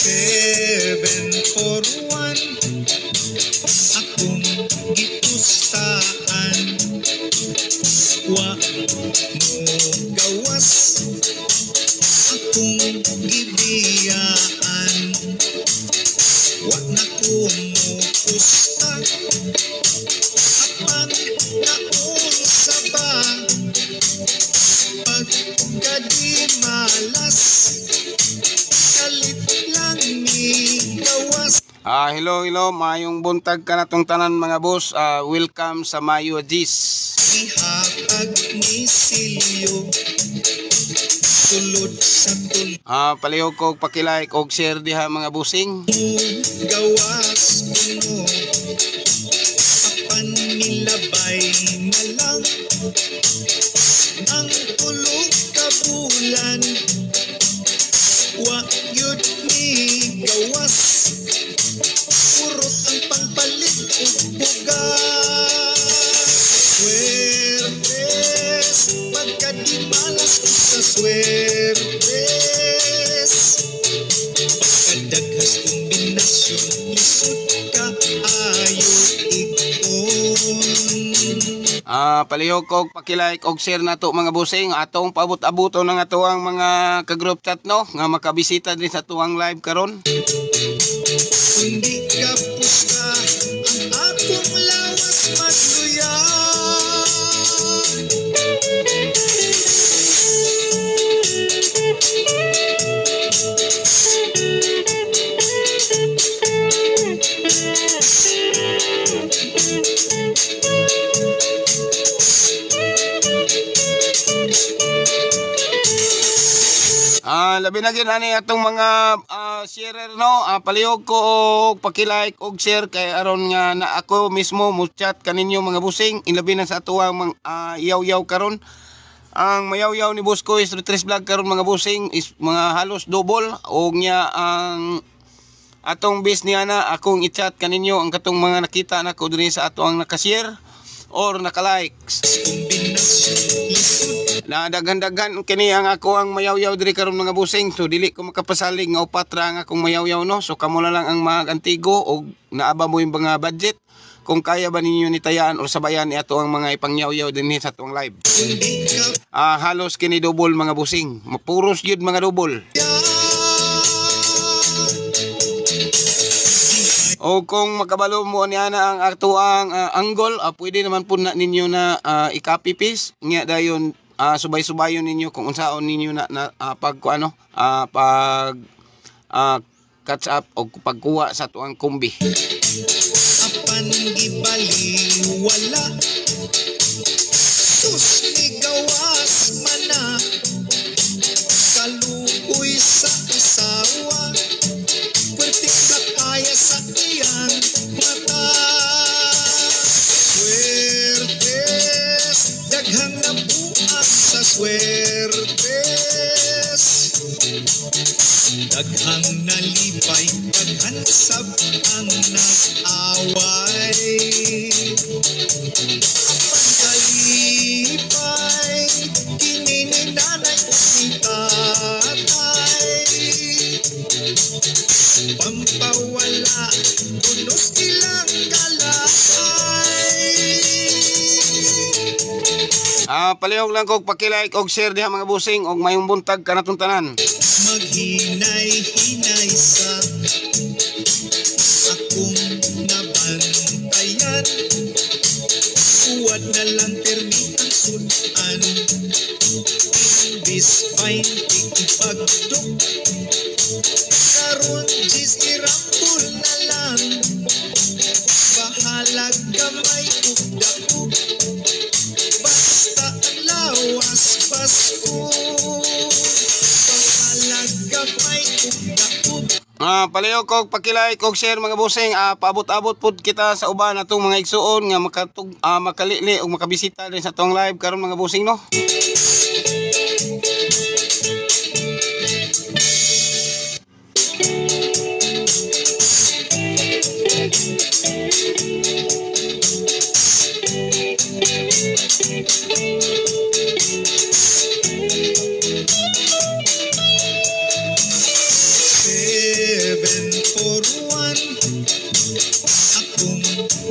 741 akong gipustaan, wa mo gawas akong gibiyaan, wa na ko mo pusta apan naunsa ba pagkadi malas kalit lang ni gawas. Hello, mayong buntag ka na tong tanan mga boss. Welcome sa Mayo Gis. Ihatag ni Silyo sulod sa tulog Palihog ko pakilike og share diha mga busing. gawas kuno apan nilabay na lang ang tulog ka bulan, wa yun ni gawas urot ang pangpalit ug bugas. Swertes pagkadimalas ko sa swertes, pagkadaghas kombinasyon lisod ka ayo ikon. Palihog ko pakilike og share nato mga busing. Atong paabot-abuto na nga to ang mga ka-group chat no nga makabisita din sa tuwang live karon. Kundi ka pusta ang akong lawas magluyan. Labi na gyud ani atong mga sharer no. Palihog ko og pakilike og share kay aron nga na ako mismo mo chat kaninyo mga busing. Ilabi na sa atuang yaw-yaw karon. Ang mayaw-yaw ni Boss ko is Retreat Vlog karon mga busing is mga halos double og nya ang atong base niya na akong i-chat kaninyo ang katong mga nakita nako dinhi sa ato ang naka-share or naka-likes. Na daghan-daghan kini ang ako ang mayaw-yaw diri karon mga busing, so dili ko makapasalig nga upat ra ang akong mayaw-yaw no. So kamo na lang ang mag-antigo og naaba mo yung mga budget kung kaya ba ninyo nitayaan or sabayan ni ato ang mga ipangyaw-yaw dinhi sa tuwang live. Halos kini double mga busing, puros gyud mga double. O kung makabalo mo niya na ang atuang angle, pwede naman po na ninyo na i-copy paste nga dayon subay-subayon ninyo kung unsaon ninyo na pag catch up o pagkuha sa tuang kumbi. Apan gibali wala sus ni gawas mana kaluoy sa asawa perting kaya sa iyang mata. Swertes daghang nabuang sa swertes, daghang nalipay daghan sab ang nag-away. Apan kalipay kini ni nanay o ni tatay, pampawala kunos ilang kalakay. Palihog lang kog pakilike og share diha mga busing og mayong buntag kanatong tanan. Maghinay-hinay sa akong nabantayan, uwad na lang permi ang sunan, imbis 20 ipagdok karon jis irambol na lang, bahalag gamay ug dako basta ang lawas Pasko. Palihog kog pakilike og share mga busing. Paabot-abot pud kita sa uban atong mga igsuon nga makalili og makabisita din sa tong live karon mga busing no. 741 akong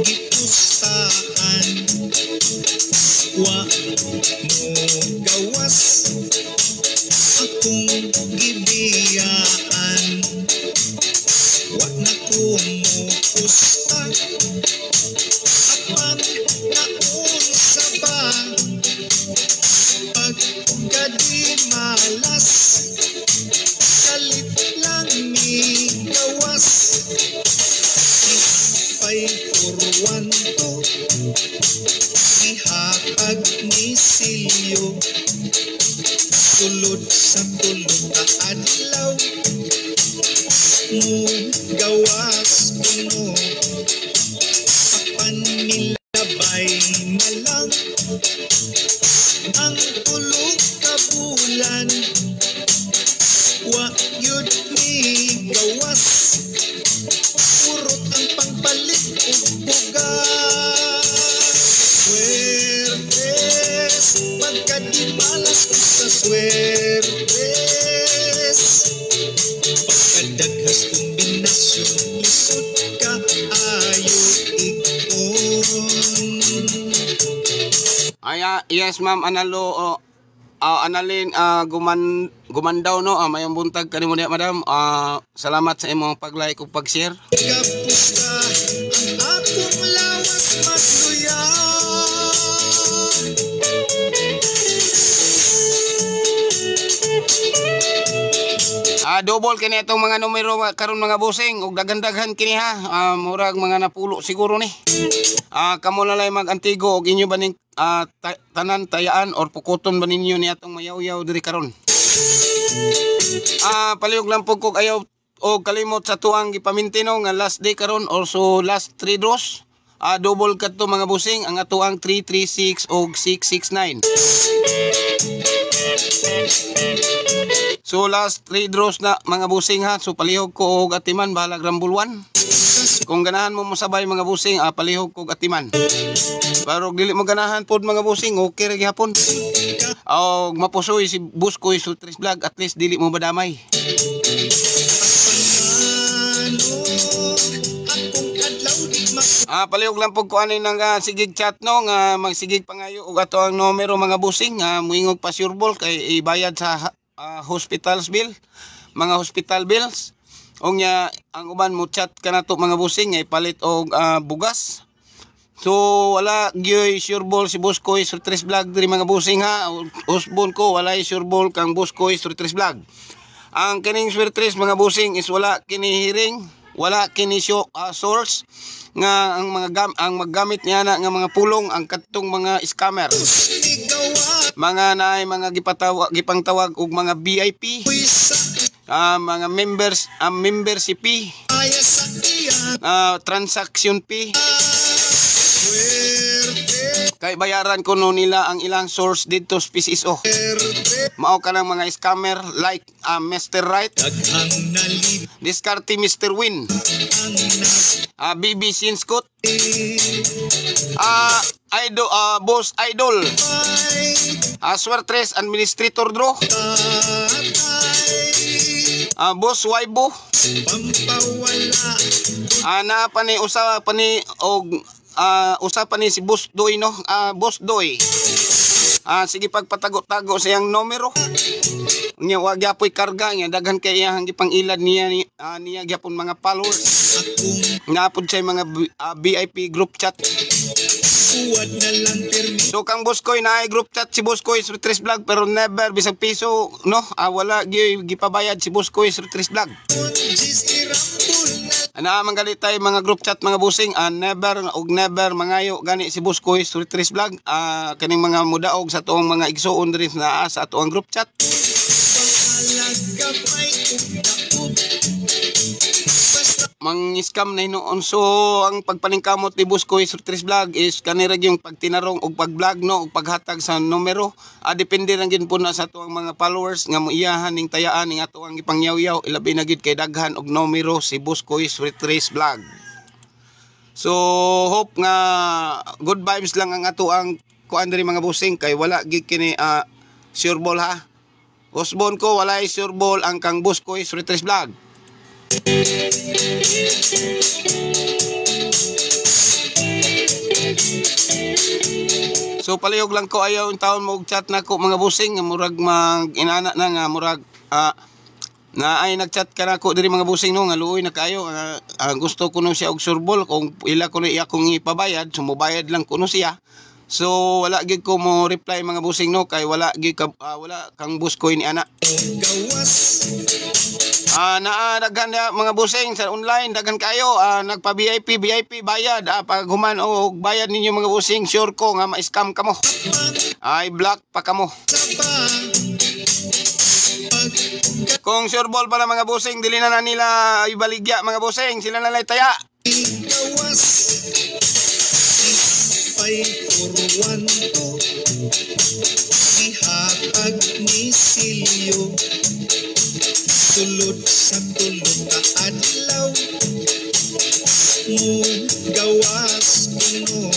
gipustaan, wa mo gawas akong gibiyaan, wa na ko mo pusta apan naunsa ba pagkadi malas kalit lang ni gawas ihapay forwan to ihapag ni silyo tulod sa tulog na adlaw mo gawas kuno apan nilabay na lang ang tulog ka bulan wa yun ni gawas urot ang pangpalit ug bugas swertes pagkadimalas ko sa swertes pagkadaghas kombinasyon lisod ka ayo ikon. Yes ma'am, analo analin gumandaw no, mayong buntag kanimo diha madam. Salamat sa imong pag-like ug pag-share. Kapusta ang akong lawas magluya. Double kini itong mga numero karon mga bossing ug daghan-daghan kini ha. Murag mga napulo siguro ni. Kamo lalay mag-antigo og inyo baning tanan tayaan or pukuton ba ninyo ni atong mayaw-yaw diri karon. Palihog lang pug kog ayaw og kalimot sa tuang gipamintino nga last day karon or so last 3 draws. Double kat to mga bossing ang atuang 336 og 669. So last 3 draws na mga bossing ha. So palihog ko og atiman bahalag Rumble 1. Kung ganahan mo mosabay mga bossing, palihog ko og atiman. Pero dili mo ganahan pod mga bossing, okay ra gyapon. Og mapusoy si Buskoy Sultris Vlog, at least dili mo badamay. Palihog lang pug ko ani nang sigig chat no nga magsigig pangayo og ato ang numero mga bossing, muingog pa sureball kay ibayad sa hospitals bill, mga hospital bills. Og nya ang uban mo chat kanato mga bossing ay palit og bugas. So wala gyoy sureball si Buskoy Sultris Vlog diri mga bossing ha. Usbon ko wala sureball kang Buskoy Sultris Vlog. Ang kining Sultris mga bossing is wala kini hearing, wala kini source nga ang maggamit niya na nga mga pulong ang katong mga scammer, mga naay mga gipangtawag og mga VIP, mga members, membership fee, transaction fee. Kay bayaran ko no nila ang ilang source dito sa PCSO. Mao ka ng mga scammer like Mr. Right, Discarte Mr. Win, BB Sinskot, Boss Idol, Swertres Administrator Dro, Boss Waibo, na pa ni usa pa ni og usa pa ni si Boss Doy no, Boss Doy. Sige pagpatago-tago sa iyang numero. Nya wa gyapoy karga nya daghan kay iyang gipangilad niya niya gyapon mga followers. Napod say mga VIP group chat. So kang Buskoy na ay group chat si Buskoy Sultris Vlog pero never bisag piso no, wala gipabayad si Buskoy Sultris Vlog. Manggalit tayo mga group chat mga bossing, never mangayo gani si Buskoy Sultris Vlog. Kaning mga mudaog sa tuong mga igsuon diri na sa atuang group chat. Mang-scam na hinoon. So ang pagpaningkamot ni Buskoy Sultris Vlog is kanira yung pagtinarong og pag-vlog no, og paghatag sa numero. Depende lang gid po na sa tuang mga followers nga moiyahan ning tayaan ning ato ang ipangyaw-yaw, ilabi na gid kay daghan og numero si Buskoy Sultris Vlog. So hope nga good vibes lang ang ato ang kuan diri mga bossing kay wala gid kini sureball ha. Usbon ko walay sureball ang kang Buskoy Sultris Vlog. So palihog lang ko ayaw yung taon mo chat na ko mga busing nga murag mag inana na nga murag na ay nagchat ka na ko diri mga busing no nga luoy na kayo gusto ko no siya og surbol kung ila ko na iya kong ipabayad sumubayad lang ko no siya. So wala gid ko mo reply mga busing no kay wala gid ka wala kang buskoy ni ana. Daghan mga busing sa online daghan kayo nagpa VIP bayad pag human og bayad ninyo mga busing sure ko nga ma-scam kamo. Ay block pa kamo. Kung sure ball pala mga busing dili na nila ibaligya mga busing sila na lay taya. 541 ihatag ni Silyo sulod sa tulog ka adlaw mo gawas kuno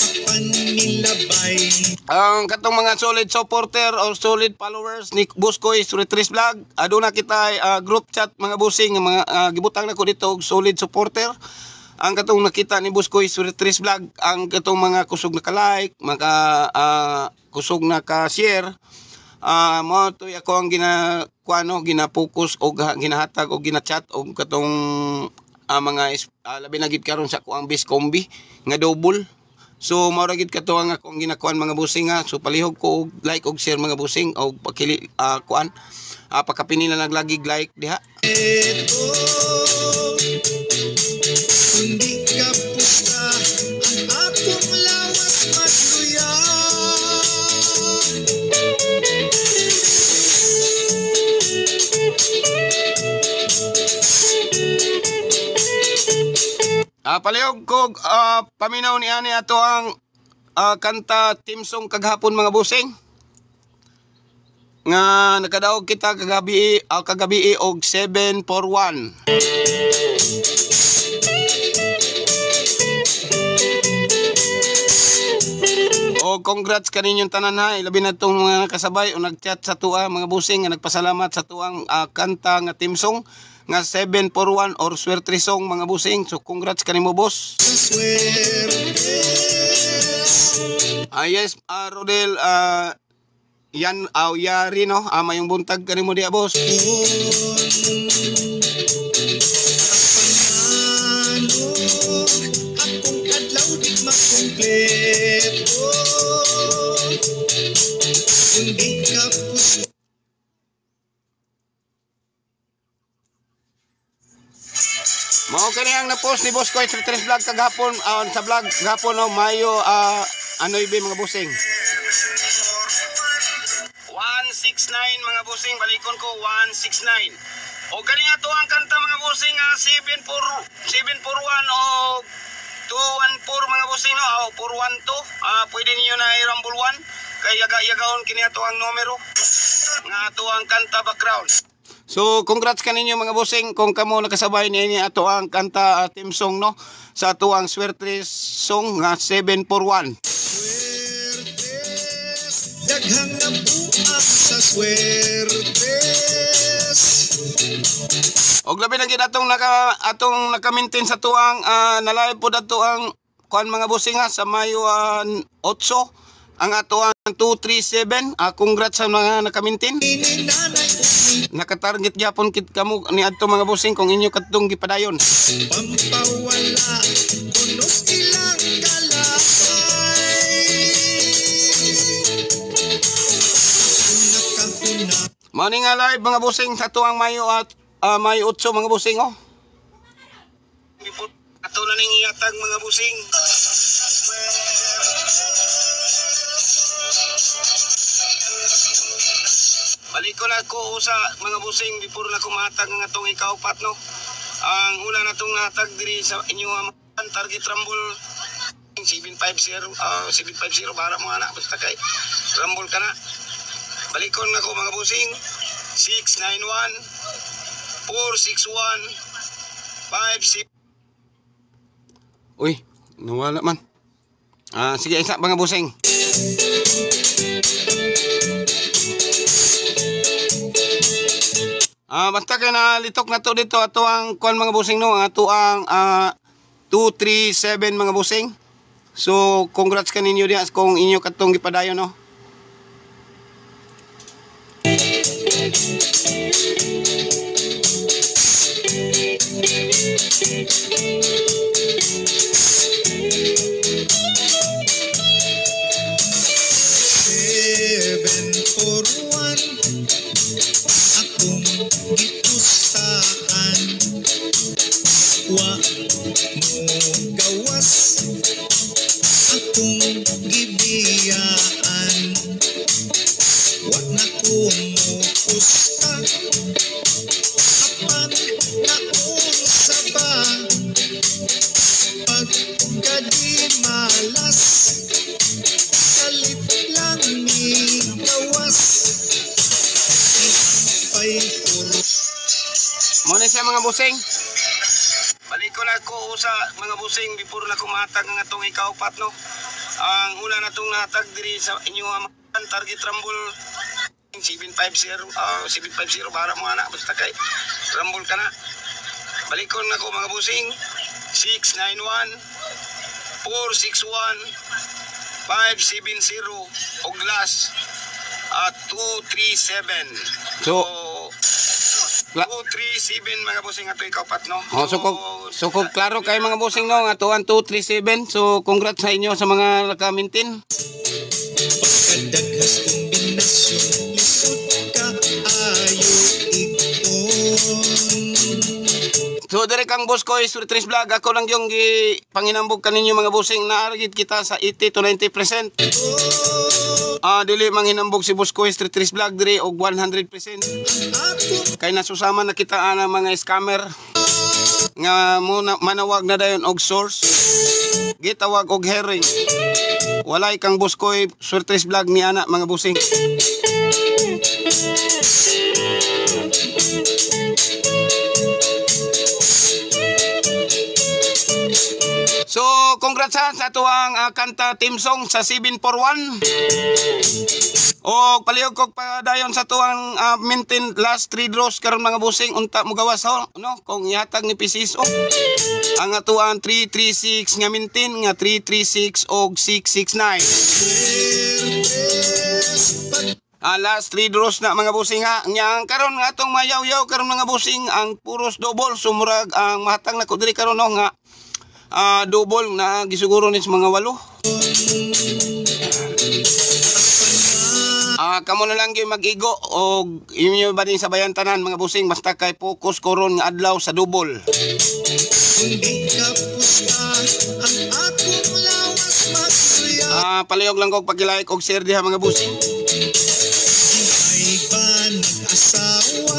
apan nilabay. Ang katong mga solid supporter or solid followers ni Buskoy Retreat Vlog aduna kita group chat mga busing mga gibutang nako dito og solid supporter. Ang katong nakita ni Buskoy Retreat Vlog ang katong mga kusog na ka-like mga kusog na ka-share mo to ako ang ginapokus o ginahatag o ginachat o katong mga labi na gid karon sa ko ang Biscombi nga double. So mao ra gid kato ang akong ginakuan mga busing so palihog ko og like og share mga busing og pakili kuan pakapini na naglagig like diha. Hindi ka pusta ang akong lawas magluyan. Palihog ko paminaw ni ani ato ang kanta team song kaghapon mga busing nga nakadaog kita kagabi og 741. O congrats kaninyong tanan ha ilabi na tong mga kasabay o nagchat sa tuwa mga busing nga nagpasalamat sa tuang kanta nga team song nga 741 or Swerte song mga busing. So congrats kanimo boss. Yes Rodel yan yari no mayong buntag kanimo diya boss. Akong adlaw di makumpleto hindi ka pusta. Mao kani ang na-post ni Boss Koy sa Tres Vlog kagahapon sa vlog gahapon no Mayo ibe mga busing 169 mga busing balikon ko 169 o kani ato ang kanta mga busing 741 o 214 mga busing no 412 pwede niyo na i-rumble 1 kay yaga-yagaon kini ato ang numero nga ato ang kanta background. So congrats kaninyo mga busing kung kamo nakasabay niini ato ang kanta team song no sa ato ang Swerte song nga 741. Daghang nabuak sa Swertes. Og labi na gid atong naka-maintain sa tuang nalive pod ato ang kuan mga busing sa Mayo 8 ang ato ang 237. Congrats sa mga naka-maintain. Nakatarget gyapon kit kamo ni adto mga busing kung inyo kadtong gipadayon. Pampawala kunos ilang kalakay. Morning live mga busing sa tuang Mayo at Mayo 8 mga busing oh. Ato na ning iyatag mga busing. Balik ko na ko sa mga busing before na kumatag ng atong ikaupat no. Ang una natong natag diri sa inyo target rumble 750 para mo anak basta kay rumble ka na. Balikon na ko mga busing 691 461 56. Uy, nawala man. Sige isa mga busing. Basta kay nalitok na to dito ato ang kuan mga busing no, ato ang 237 mga busing. So congrats kaninyo diha kung inyo katong gipadayon no. Seven for one, akong gitustaan. Wa mo gawas, akong gibiyaan. Wa na ko mo pusta, apan naon sa ba? Pagkadi malas, kalit lang ni gawas. Ipay puro. Muna siya mga busing. Balik ko na ko sa mga busing before na kumatag ng atong ikaupat no. Ang una na itong natag diri sa inyong target rumble 750 para mo anak basta kay rumble ka na. Balik ko na ko mga busing 691 461 570 og last 237. So 237 mga busing ato ikaupat no. So kung klaro kay mga busing no ato ang 237. So congrats sa inyo sa mga nakamintin. Pagkadaghas kombinasyon, lisod ka ayo ikon. So dire kang boss ko Street Trace Vlog, ako lang yung panginambog kaninyo mga busing, naargit kita sa 80 to 90%. Dili manghinambog si boss ko Street Trace Vlog dire og 100%. Kay nasusama na kita ana mga scammer nga muna manawag na dayon og source. Gitawag og herring. Walay kang boss ko Street Trace Vlog ni ana mga busing. So, congrats sa tuwang kanta team song sa 741. O palihog kog padayon sa tuwang maintain last 3 draws karon mga busing unta mo gawas ho no kung ihatag ni PCSO. Ang atuan 336 nga maintain nga 336 og 669. Last 3 draws na mga busing ha. Nya karon nga atong mayaw-yaw karon mga busing ang puros double sumurag ang mahatag na ko diri karon no nga double na gisiguro ni sa mga 8. Kamo na lang gyud mag-igo og inyo ba din sabayan tanan mga busing basta kay focus koron nga adlaw sa double. Palihog lang kog pag-like og share diha mga busing. Ay ba nag-asawa,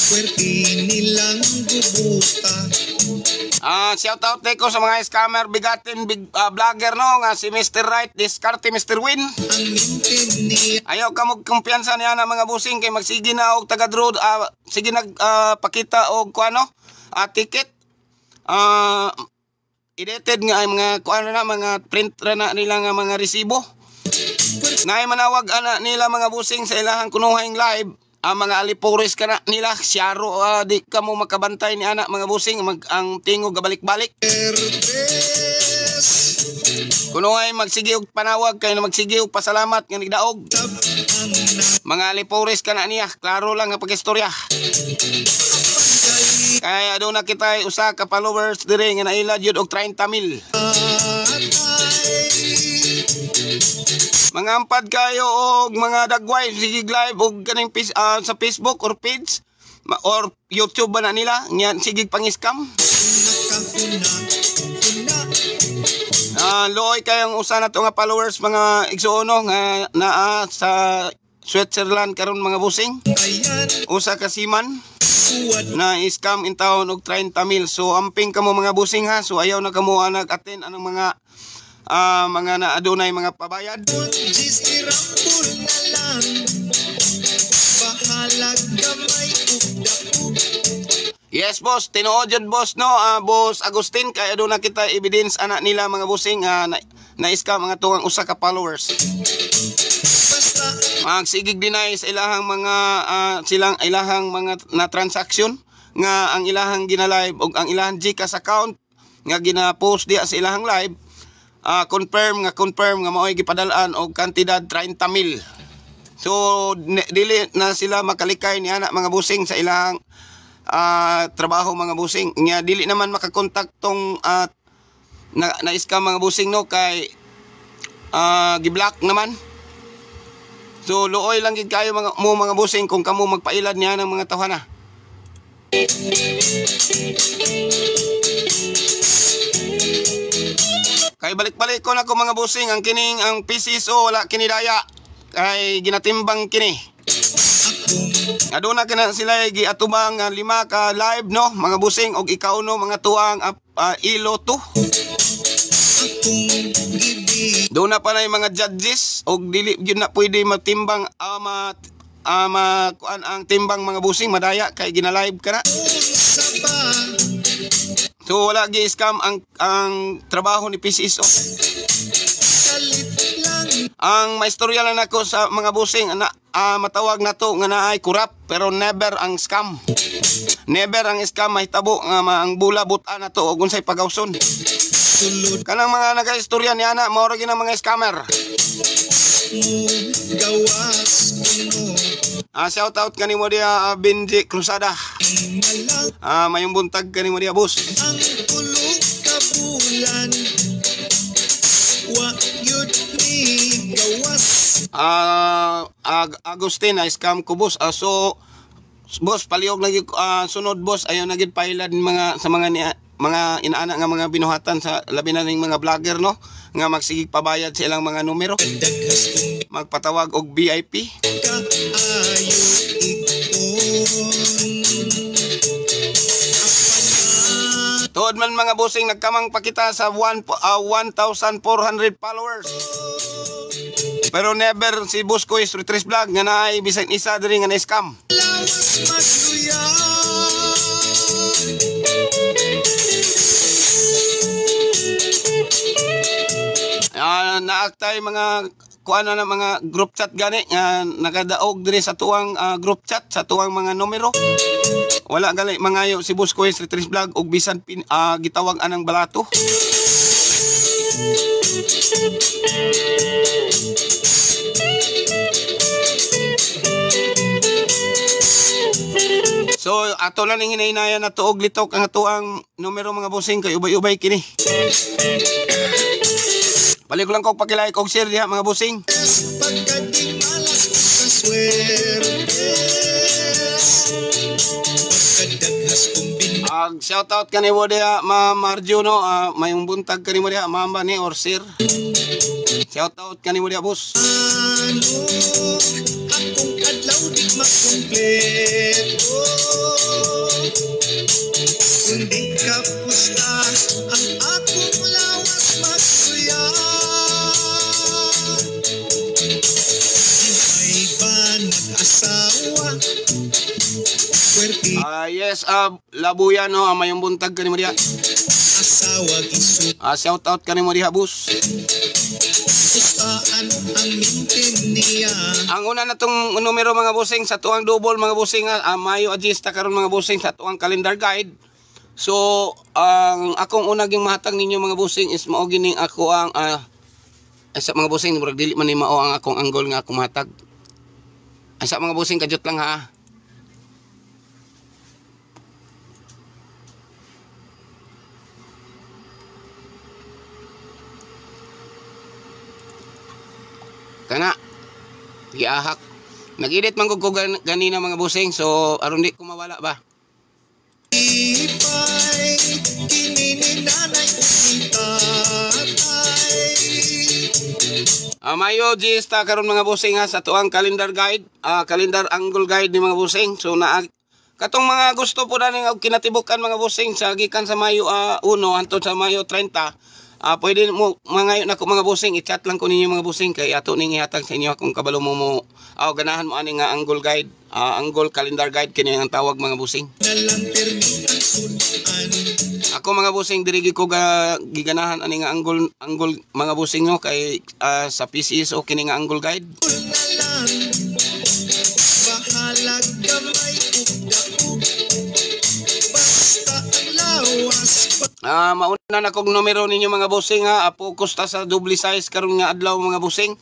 pwerte nilang gubuta. Shout out ko sa mga scammer bigatin big vlogger no nga si Mr. Right diskarte Mr. Win. Ayaw ka mo kumpiyansa niya na mga busing kay magsige na og taga draw sige nagpakita og kuano ticket edited nga mga kuano na mga print ra na nila nga mga resibo. Nay manawag ana nila mga busing sa ilahang kunuhang live. Ang mga alipores ka na nila, siyaro, di ka mo makabantay ni anak mga busing, ang tingog gabalik-balik. Kuno ay magsigiog panawag, kayo na magsigiog pasalamat nga nagdaog. Mga alipores ka na niya, klaro lang nga pag-istorya. Kaya doon na kita usa ka followers dire nga nailad yun og 30,000. Mga ampad kayo og mga dagway sige live og kaning sa Facebook or page or YouTube ba na nila nya sige pang-scam. Looy kayong usa na to nga followers mga igsuono nga naa sa Switzerland karon mga busing. Usa ka siman na scam in town og 30,000. So amping kamo mga busing ha. So ayaw na kamo nag-attend anong mga na adunay mga pabayad. Yes boss, tinuod jud boss no, boss Agustin kay aduna kita evidence anak nila mga busing na scam mga tungang usa ka followers. Basta magsigig dinay sa ilahang mga silang ilahang mga na transaction nga ang ilahang ginalive og ang ilahang GCash account nga gina-post diha sa ilahang live, confirm nga mao'y gipadalaan og kantidad 30,000. So dili na sila makalikay ni ana mga busing sa ilahang trabaho mga busing, nga dili naman makakontak tong na-scam mga busing no, kay giblock naman. So luoy lang gid kayo mga busing kung kamo magpailad niya ng mga tawhana. Kay balik-balik ko na ko mga busing, ang kining ang PCSO wala kini daya kay ginatimbang kini. Aduna kana sila giatubang 5 ka live no mga busing, og ikaw no mga tuang ilo 2. Doon na pa na yung mga judges og dili gyud na pwede matimbang kuan ang timbang mga busing madaya kay gina-live ka na. So wala gi scam ang trabaho ni PCSO. Ang maistorya lang nako sa mga busing na matawag na to nga naay corrupt pero never ang scam. Never ang scam mahitabo nga ang bula buta na to og unsay pagawson. Kanang mga nagaistorya ni ana mao ra gyud ang mga scammer. Shout out kanimo dia Benji Cruzada. Mayong buntag kanimo dia boss. Ang tulog ka bulan. Wa yun ni gawas. Agustin scam ko boss. So boss palihog lagi sunod boss ayo na gid pailad mga sa mga inaana nga mga binuhatan sa labi na ning mga vlogger no nga magsigig pabayad sa ilang mga numero, magpatawag og VIP. Tuod man mga busing nagkamang pakita sa 1,400 followers. Pero never si Boss Koy Street Vlog nga naay bisan isa diri nga na-scam. Naaktay mga kuano na mga group chat gani nga nakadaog diri sa tuwang group chat sa tuwang mga numero. Wala gali mangayo si Boss Koy Street Vlog og bisan gitawag anang balato. So ato lang ning hinay-hinayan na tuog litok ang atuang numero mga busing kay ubay-ubay kini. Balik ko lang kog paki-like og share diha mga busing. Shout out kanimo diha Ma Marjo no, mayong buntag kanimo diha mamba ni or sir. Shout out kanimo diha boss. Akong adlaw di makumpleto. Kundi kapusta ang akong lawas magsuya. Di ba nag-asawa? Yes, labuyan no, mayong buntag kanimo diha. Asawa gisu. Shout out kanimo diha boss. Ang una na tong numero mga busing sa tuwang double mga busing Mayo Agista karon mga busing sa tuwang calendar guide. So ang akong una ging mahatag ninyo mga busing is mao gining ako ang sa mga busing murag dili man ni mao ang akong angle nga ako mahatag. Sa mga busing kajut lang ha. Kana giahak nag-edit man ko ganina mga busing so aron di ko mawala ba. Mayo Gista karon mga busing sa tuang calendar guide, calendar angle guide ni mga busing. So katong mga gusto po na ning kinatibukan mga busing sa gikan sa Mayo 1 hangtod sa Mayo 30. Pwede mo mangayo na ko mga busing, i-chat lang ko ninyo mga busing kay ato ning ihatag sa inyo kung kabalo mo ganahan mo ani nga angle guide, angle calendar guide kini ang tawag mga busing. Ako mga busing diri ko giganahan ani nga angle mga busing no kay sa PCSO kini nga angle guide. Mauna na kong numero ninyo mga bossing ha. Focus ta sa double size karon nga adlaw mga bossing.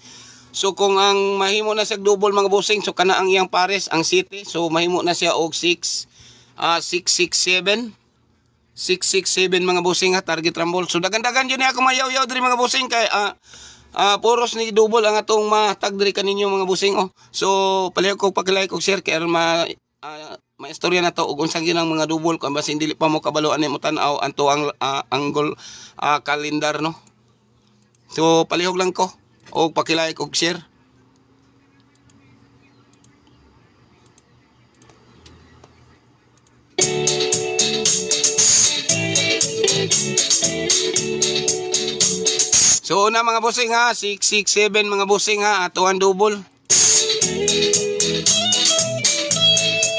So kung ang mahimo na siya double mga bossing, so kana ang iyang pares ang city. So mahimo na siya og 667 mga bossing ha, target rumble. So dagan-dagan yun ako mayaw-yaw diri mga bossing kay puros ni double ang atong matag diri kaninyo mga bossing oh. So palihog ko pag-like og share kay aron maistorya na to ug unsang ginang mga double kung basin dili pa mo kabaloan ni mo tan-aw anto ang angle calendar no. So palihog lang ko og paki-like og share. So una mga bossing ha, 667 mga bossing ha, ato ang double.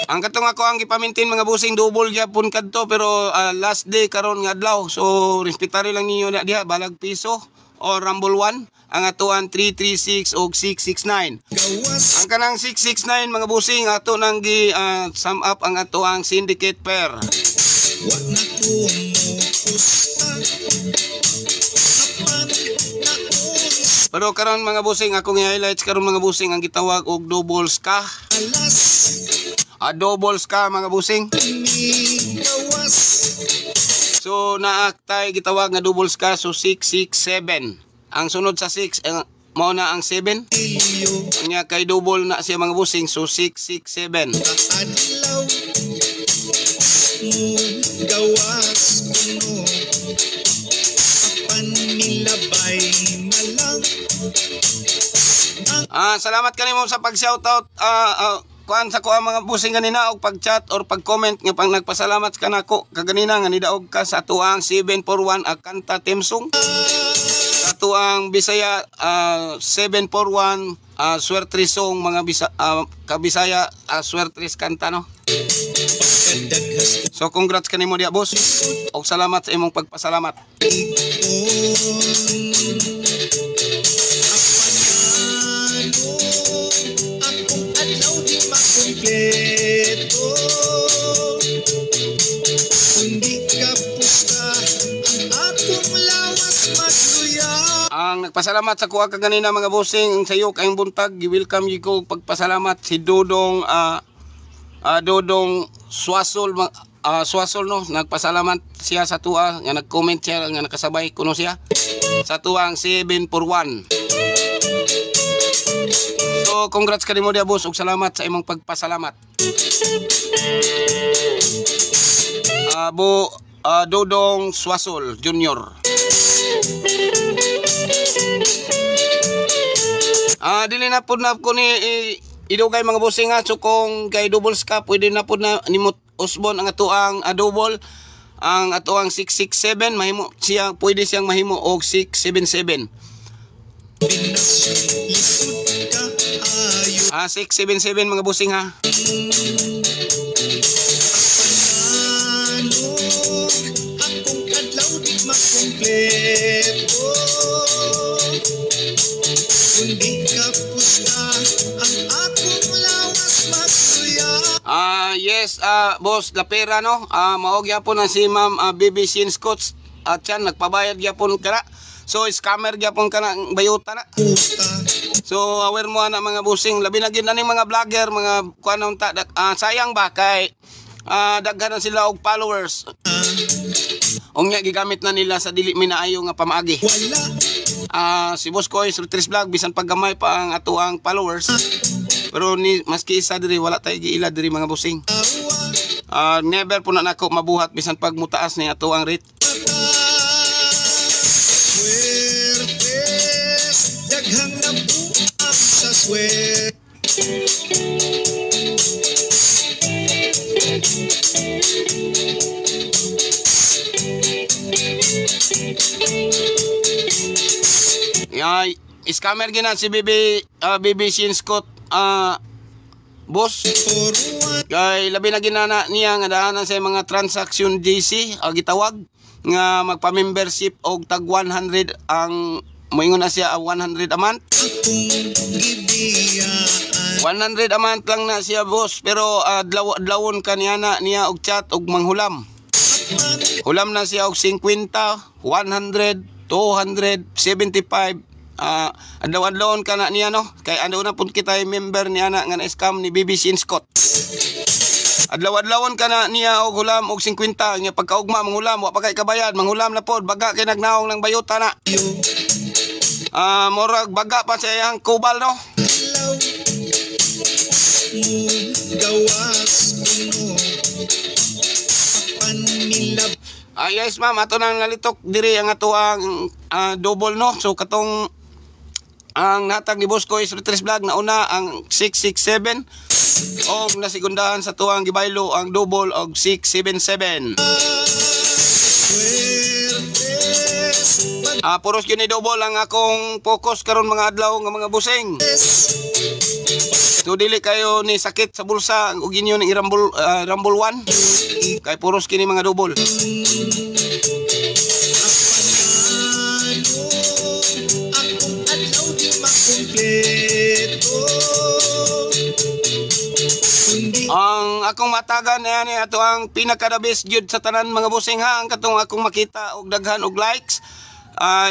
Ang katong ako ang gipamintin mga bossing double gyapon kadto pero last day karon nga adlaw. So respetari lang ninyo na diha balag piso o rumble 1 ang atuan 336 og 669. Ang kanang 669 mga bossing ato nang gi sum up ang atuang syndicate pair. Pero karon mga bossing akong i-highlights karon mga bossing ang gitawag og double ska. Double ska mga bossing. So naaktay gitawag nga double ska so 667. Ang sunod sa 6 mao na ang 7. Nya kay double na siya mga bossing so 667. Gawas kuno apan nilabay na lang. Salamat kanimo sa pag-shoutout kuan sa ko ang mga bossing ganina og pag-chat or pag-comment nga pang nagpasalamat ka nako kaganina nga nidaog ka sa tuang 741 kanta Temsong. Sa tuang Bisaya 741 Swertres song mga kabisaya Swertres kanta no. So congrats kanimo dia boss. Og salamat sa imong pagpasalamat. Ang nagpasalamat sa kuha kaganina mga bossing sayo kayong buntag gi-welcome gyud ko pagpasalamat si Dodong Dodong Swasol Swasol no, nagpasalamat siya sa tuwa nga nag-comment siya nga nakasabay kuno siya sa tuwang 741. So congrats kanimo dia boss ug salamat sa imong pagpasalamat. Dodong Swasol Junior. Dili na pud na ko ni idugay mga bossing ha. So kung kay double ska pwede na pud na nimot usbon ang atuang double ang atuang 667 mahimo siya pwede siyang mahimo og 677. 677 mga bossing ha. Akong kadlaw di makumpleto kundi kapusta ang akong lawas magsuya. Yes boss Lapera no, maog gyapon na si Ma'am BBC Scots at yan nagpabayad gyapon kana. So scammer gyapon kana bayuta na. So aware mo na mga bossing labi na gid na ning mga vlogger mga kuan unta sayang ba kay daghan na sila og followers. Nya gigamit na nila sa dili minaayo nga pamaagi. Si Boss Koy Swertres Vlog bisan paggamay pa ang atuang followers. Pero ni maski isa diri wala tay giila diri mga bossing. Never po na nako mabuhat bisan pagmutaas ni atuang rate. Daghang nabuang sa swerte. Scammer gina si BBC Scott boss kay labi na ginana niya nga daanan sa mga transaction GC gitawag nga magpa-membership og tag 100 ang moingon na siya 100 a month. 100 a month lang na siya boss pero adlawon ka niya og chat og manghulam. Hulam na siya og 50, 100, 275. Adlaw-adlawon ka na niya no. Kay ano na pud kita member niya na nga na-scam ni BBC Scott. Adlaw-adlawon ka na niya og hulam og 50 nya pagkaugma manghulam wa pa kay kabayad manghulam na pod baga kay nagnaong ng bayuta na. Murag baga pa sa iyang kubal no. Yes ma'am, ato nang nalitok diri ang ato ang double no. So katong ang natag ni Boss ko is Retreat Vlog na una ang 667 og nasigundahan sa tuang gibaylo ang double og 677. Puros yun ni double ang akong focus karon mga adlaw nga mga busing. So dili kayo ni sakit sa bulsa ug inyo ni Rumble 1 kay puros kini mga double. Ang akong matagan na yan ato ang pinaka-the-best jud sa tanan mga busing ha. Ang katong akong makita og daghan og likes ay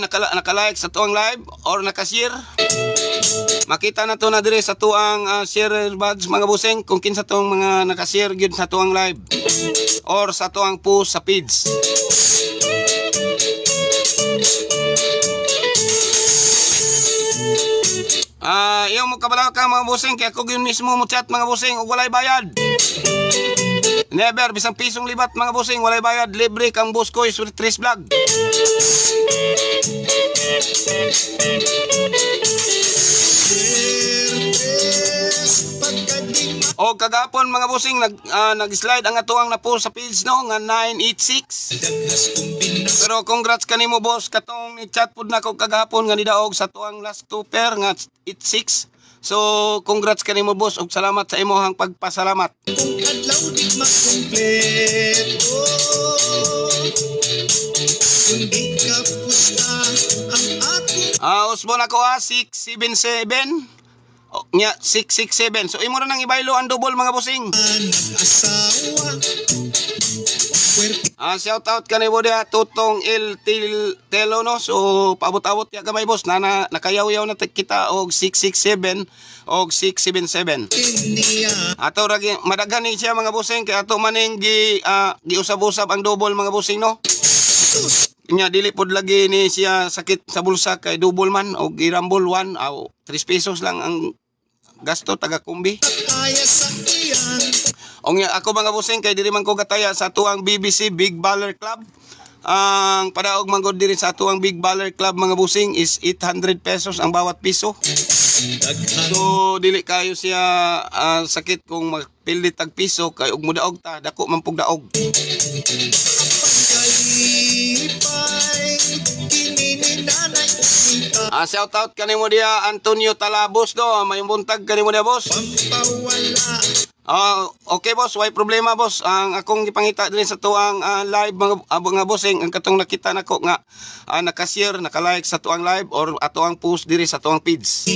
naka-like sa tuang live or naka-share. Makita na to na dire sa tuang share badge mga busing kung kinsa tong mga naka-share gyud sa tuang live or sa tuang post sa page. Yung mo kabalaw ka mga busing kaya ako yun mismo mo chat mga busing ug walay bayad. Never bisang pisong libat mga busing walay bayad, libre kang Boss ko is Retreat Vlog. O kagapon mga busing nag-slide ang atuang na post sa page no nga 986. Pero congrats kanimo boss katong ni-chat pud nako kagapon nga nidaog sa tuang last two pair nga 86. So congrats kanimo boss ug salamat sa imong pagpasalamat. Kung adlaw di makumpleto kundi kapusta ang ako. Usbon ako 677. Nya 667. So imo ra nang ibaylo ang double mga busing. Shout out kanimo dia Tutong El Telo no. So paabot-abot ya gamay boss na nakayaw-yaw na kita og 667 og 677. Ato ra madaghan ni siya mga busing kay ato maning giusab-usab ang double mga busing no. Nya dili pod lagi ni siya sakit sa bulsa kay double man og i-rumble 1 aw 3 pesos lang ang gasto taga kumbi. Nya ako mga busing kay diri man ko gataya sa tuang BBC Big Baller Club. Ang padaog manggod diri sa tuang Big Baller Club mga busing is 800 pesos ang bawat piso. So dili kayo siya sakit kung magpilit tag piso kay ug mudaog ta dako man pug daog. Shout out kanimo dia Antonio Talabos do, may buntag kanimo dia boss. Okay boss, why problema boss. Ang akong gipangita dinhi sa tuang live mga bossing ang katong nakita nako nga naka-share, naka-like sa tuang live or ato ang post diri sa tuang page.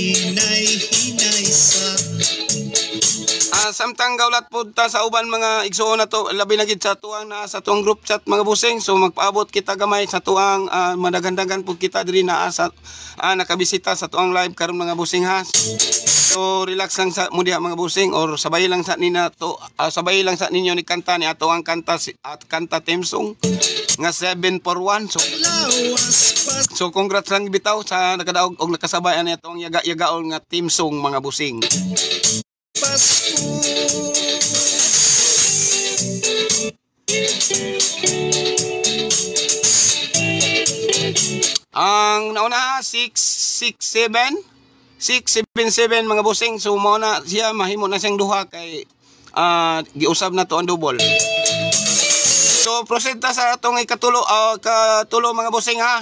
Samtang gawlat po ta sa uban mga igsuon na to, labi na gid sa tuang na sa tuang group chat mga busing. So magpaabot kita gamay sa tuang madagandagan po kita diri na sa nakabisita sa tuang live karon mga busing ha. So relax lang sa mudia mga busing or sabay lang sa nina to sabay lang sa ninyo ni kanta ni ato ang kanta kanta theme song nga 741. So congrats lang bitaw sa nakadaog og nakasabayan ni atong yaga-yagaol nga theme song mga busing. Ang nauna 667 mga busing. So mao na siya mahimo na siyang duha kay giusab na to ang double. So proceed ta sa atong ikatulo katulo mga busing ha.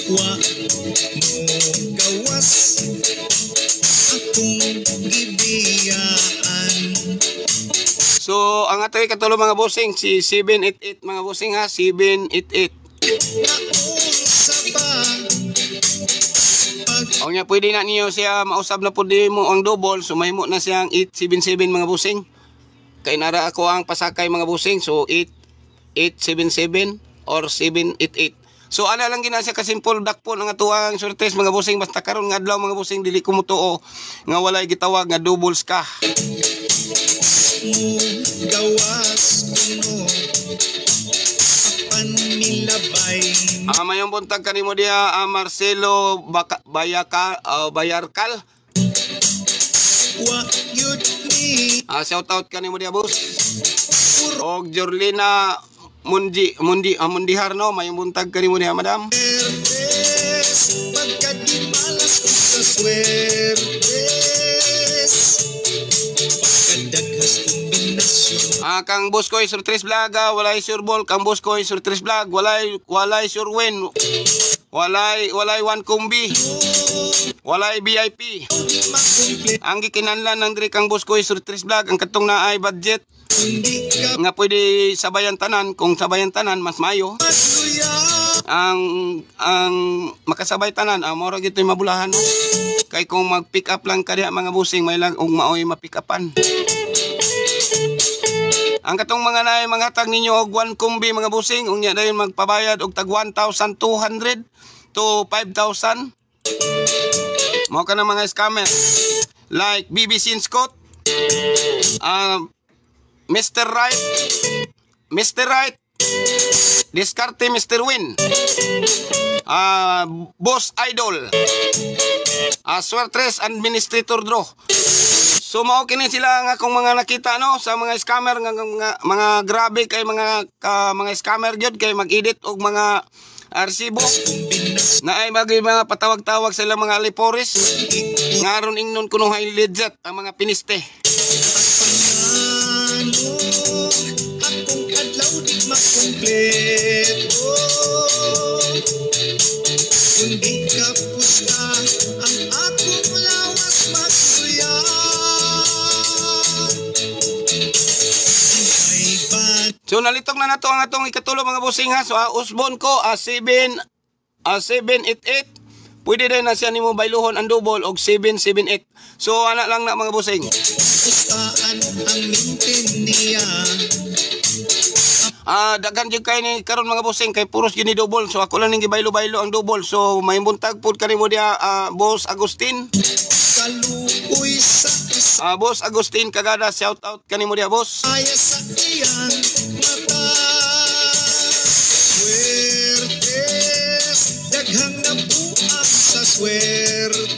Wa mo gawas akong gibiyaan. So ang atoy katulo mga bossing si 788 mga bossing ha, 788. O nya pwede na niyo siya mausab na pud mo ang double, so mahimo na siyang 877 mga busing. Kay nara ako ang pasakay mga busing, so 8877 or 788. So ana lang gina siya kasimple dakpon ang atuang sortes mga busing, basta karon nga adlaw mga busing dili ko mutuo nga walay gitawag nga doubles ka. Gawas kuno apan milabay Mayong buntag kanimo diha Marcelo Bayarkal. wa yun ni Shout out kanimo diha boss. Og Jorlina Mundihar no, mayong buntag kanimo diha madam. Herdes pagkadimalas ko sa swertes pagkadaghas kombinasyon Kang boss ko sur 3 vlog, walay sure ball. Kang boss ko sur 3 vlog, walay sure win. Walay one kumbi. Walay VIP. di makumple Ang gikinahanglan ng diri kang boss ko sur 3 vlog, ang katong naay budget hindi ka nga pwede sabayan tanan. Kung sabayan tanan mas mayo. magluya Ang makasabay tanan mao ra gitoy mabulahan no? Kay kung mag-pick up lang ka diha mga busing, may lang og maoy ma-pick upan. Ang katong mga naay manghatag ninyo og 1 kumbi mga busing, unya dayon magpabayad og tag 1,200 to 5,000. Mao ka na mga scammer like BBC Scott, Mr. Right, Discarte Mr. Win, Boss Idol, Swertres Administrator Draw. So mao kini sila nga akong mga nakita no sa mga scammer nga mga grabe kay mga scammer gyud kay mag-edit og mga arsibo na ay mga patawag-tawag sila mga alipores nga aron ingnon kuno hay legit ang mga piniste. akong adlaw di makumpleto kundi kapusta ang akong lawas magluya ay ban So nalitok na nato ang atong ikatulo mga busing ha. So usbon ko 788. Pwede din na siya nimo bayluhon ang double og 778. So ana lang na mga busing. pustaan ang mintin niya Daghan jud kay ni karon mga busing kay puros gini double. So ako lang ning gibaylo-baylo ang double. So may buntag pud kanimo dia Boss Agustin. kaluoy sa isa Boss Agustin Kagada, shout out kanimo dia boss. Kaya sa iyang mata Swertes daghang nabuang sa swertes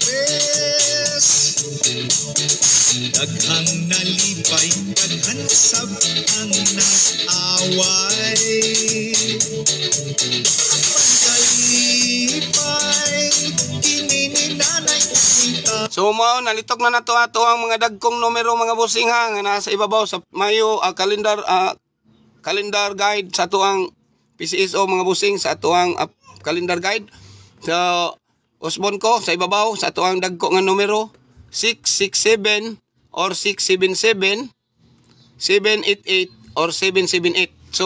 daghang nalipay daghan sab ang nag-away pagkalipay kini ni nanay umita So mao nalitok na nato ato ang mga dagkong numero mga busing ha nga nasa ibabaw sa Mayo calendar guide sa tuang PCSO mga busing sa tuang calendar guide. So usbon ko sa ibabaw sa tuang dagko nga numero 667 or 677 788 or 778. So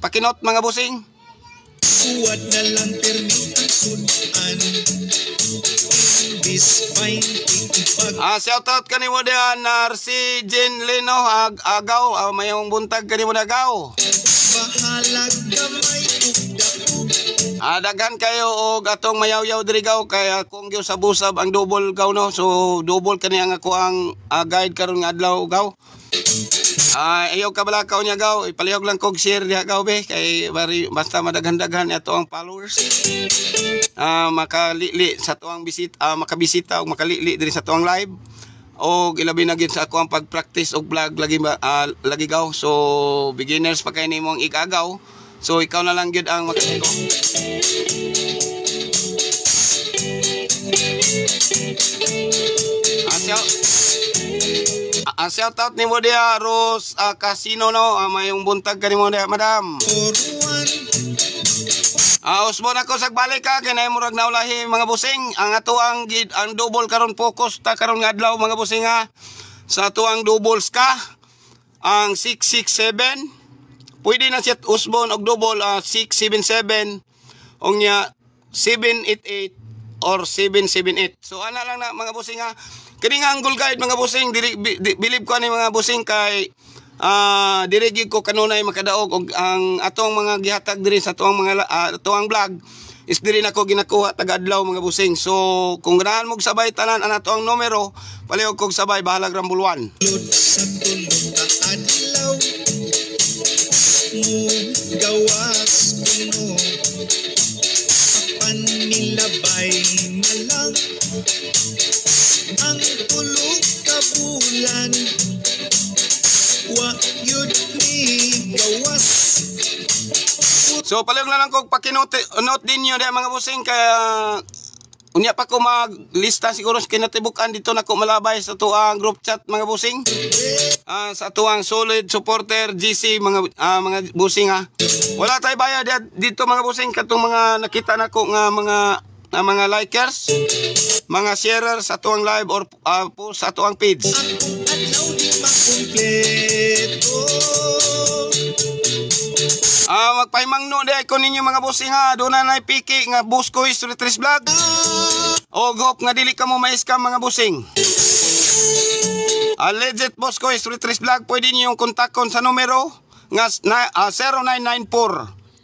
pakinot mga busing. Uwad na lang permi ang sudan Imbis pain ipag Shout out kanimo dia Narcy Jean Leno agaw mayong buntag kanimo agaw. bahalag gamay ugdakog Daghan kayo og atong mayaw-yaw diri gaw kay kung gyud sa busab ang double gaw no. So double kani ang ako ang guide karon nga adlaw gaw. Ayaw kabalakaw niya gaw, ipalihog lang kog share diha gaw be kay basta madaghan-daghan ato ang followers. Makalili sa tuang makabisita o makalili diri sa tuang live. O ilabi na gyud sa ako ang pag-practice og vlog lagi gaw. So beginners pa kay nimong igagaw. So ikaw na lang gyud ang makasiko. Shout out nimo dia Rose Casino no, mayong buntag kanimo dia madam. Oruan Usbon ako sagbalik ka kay murag naulahi mga busing ang atuang ang double karon focus ta karon nga adlaw mga busing ha. Sa atuang doubles ka ang 667 pwede na siya usbon og double 677 ong nya 788 or 778. So ana lang na mga bossing ha. Kini nga Angle Guide mga bossing, believe ko ani mga bossing kay diri gyud ko kanunay makadaog og ang atong mga gihatag diri sa atong mga atong vlog is diri nako ginakuha taga-adlaw mga bossing. So kung ganahan mo sabay tanan ana to ang numero, palihog kog sabay bahalag rambuluan. Sa tulong ka adlaw mo gawas kuno apan nilabay na lang ang tulog ka bulan wa yun ni gawas. So palihog na lang kog pakinote note din niyo mga bossing kaya unya pa ko maglista siguro sa kinatibukan dito nako malabay sa tuang group chat mga bossing. Sa tuang solid supporter GC mga bossing ha. Wala tay bayad dito mga bossing katong mga nakita nako nga mga likers, mga sharers sa tuang live or post sa tuang page. Adlaw di makumpleto. Magpahimangno di ko ninyo mga bossing ha. Doon na piki nga Boscoy Street Trace Vlog. O gop nga dili ka mo ma-scam mga bossing. Legit Boscoy Street Trace Vlog, pwede niyo yung kontakon sa numero nga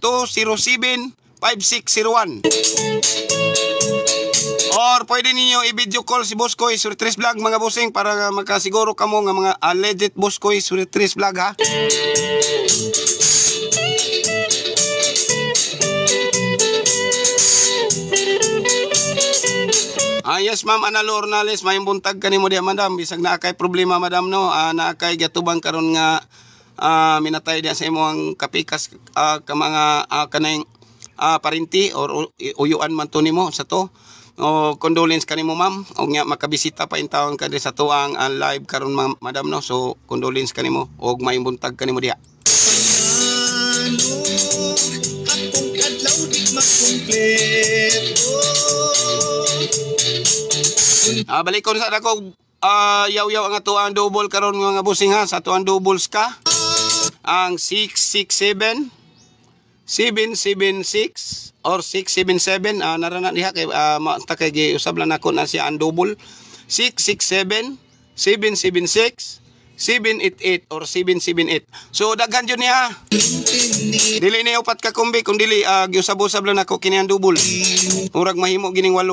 0994-207-5601. Or pwede niyo i-video call si Boscoy Street Trace Vlog mga bossing para makasiguro kamo nga mga legit Boscoy Street Trace Vlog ha. Yes ma'am, Analor Nales, may buntag kanimo diya madam, bisag naa kay problema madam no, naa kay gatubang karon nga minatay diya sa imo ang kapikas ka mga kanang parinti or uyuan man to nimo sa to. O condolence kanimo ma'am, og nya makabisita pa intawon ka sa tuang live karon madam no. So condolence kanimo og may buntag kanimo diya. Akong adlaw di makumpleto. Balikon sa ako yaw-yaw ang ato ang double karon mga bossing ha. Sa ato ang doubles ka ang 667 776 or 677 narana diha kay ta kay giusab lang nako na siya ang double 667 776 788 or 778. So daghan jud niya. Dili ni upat ka kumbi kung dili giusab-usab lang nako kini ang double. Murag mahimo gining 8.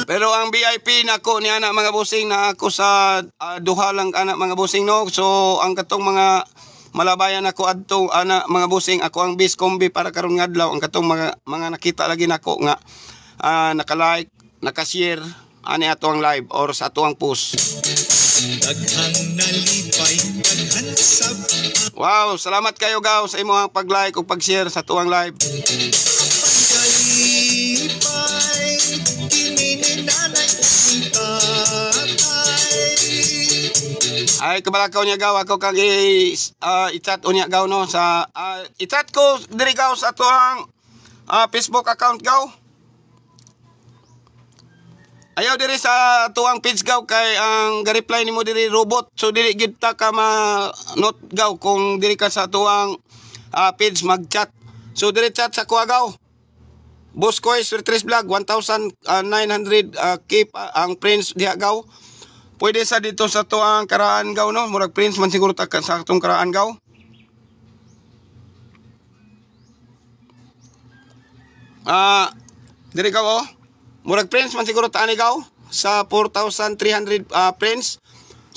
Pero ang VIP nako ni anak mga bossing na ako sa duha lang anak mga bossing no. So ang katong mga malabayan nako adto anak mga bossing ako ang base kombi para karon nga adlaw ang katong mga nakita lagi nako nga naka-like, naka-share ani ato ang live or sa ato ang post. Daghang nalipay, daghang sab. Wow, salamat kayo gaw sa imong pag-like ug pag-share sa ato ang live. Ay kabalakaw niya gaw ako kag i-chat unya gaw no sa i-chat ko diri gaw sa ato ang Facebook account gaw. Ayaw diri sa tuang page gaw kay ang ga-reply nimo diri robot. So dili gid ta ka ma-note gaw kung diri ka sa tuang page mag-chat. So diri chat sa kuha gaw. Boscoy Street Trace Vlog 1,900 keep ang prince diha gaw. Pwede sa dito sa tuang karaan gaw no. Murag prince man siguro ta sa atong karaan gaw. Diri gaw oh. Murag prince man siguro ta ani gaw sa 4,300 prince.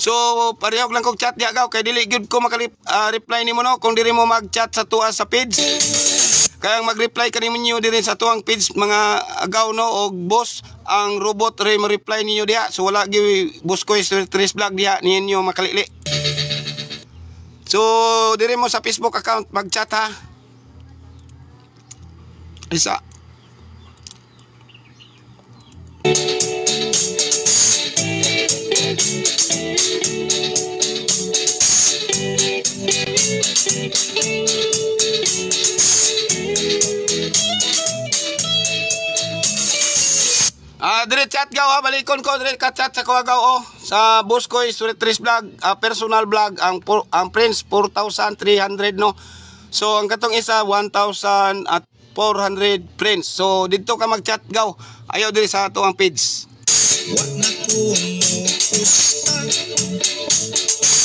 So parehog lang kog chat diha gaw kay dili gyud ko reply nimo no kung diri mo mag-chat sa tuwa sa page. Kaya mag-reply kanimo niyo diri sa tuang page mga agaw no og boss ang robot re mo-reply niyo diha. So wala gi Boscoy Street Trace Vlog diha ninyo makalili. So diri mo sa Facebook account mag-chat ha. Isa. Dire chat gaw balikon ko dire ka chat sa kuha gaw sa Boscoy Street Trace Vlog personal vlog ang prince 4,300 no. So ang katong isa 1,000 at 400 friends. So dito ka mag-chat gaw. Ayaw diri sa ato ang page. Wa na kumukusta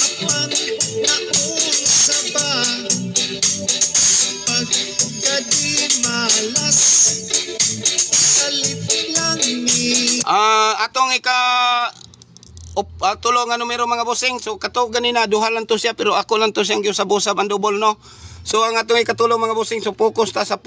apan naunsa ba pagkadi malas kalit lang ni Atong tulo nga numero mga bossing. So kato ganina duha lang to siya pero ako lang to siyang giusab-usab ang double no. So ang atong ikatulong mga bossing, so focus ta sa